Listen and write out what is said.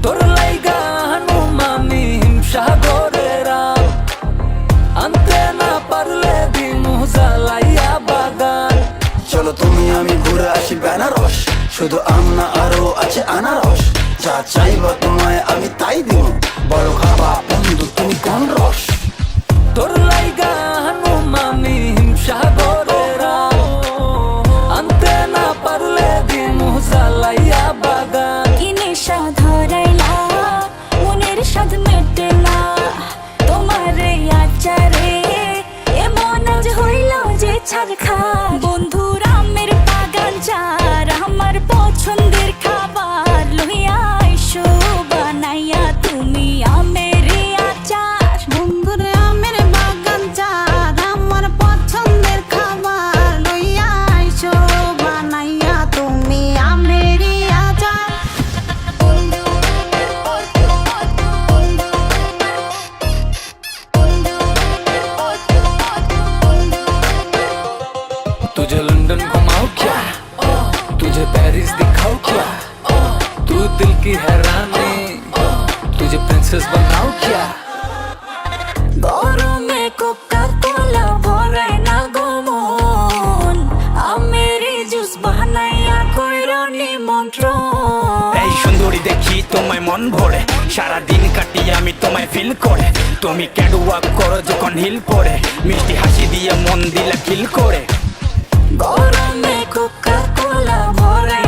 তোর লাইগা হানুমামি হিমসাগরেরা আনতে না পারলে দিমু জ্বালাইয়া বাগান। চলো তুমি আমি ঘুরে আসি বেনারস, শুধু আম না আরো আছে আনারস। যা চাইবা তোমায় আমি তাই দিব, বড় খাবা বন্ধু তুমি কোন রস? তোর লাইগা হানুমামি হিমসাগরেরা আনতে না পারলে দিমু জ্বালাইয়া বাগান। কি নেশা ধরাইলা মনের স্বাদ মেটে না তোমার এই আচারে, এমন আজ হইল যে ছাড়খা। বন্ধুর আমের বাগান চার আমার পছন্দের খাবার, লইয়া আইসো বানাইয়া তুমি আমের এই আচার। বন্ধুর আমের বাগান চার আমার পছন্দের খাবার, লইয়া আইসো বানাইয়া তুমি আমের আচার। तुझे लंदन घुमाऊं क्या, तुझे पेरिस दिखाऊं क्या, तू दिल की हैरानी तुझे प्रिंसेस बनाऊं क्या। গরমে কোকা কোলা ভরাই না গমন, আমের জুস বানাইয়া কইরো নিমন্ত্রণ। এই সুন্দরী দেখি তোমায় মন ভরে, সারা দিন কাটি আমি তোমায় ফিল করে। তুমি ক্যাট ওয়াক করো যখন হিল পরে, মিষ্টি হাসি দিয়ে মন দিলা কিল করে। গরমে কোকা কোলা ভরাই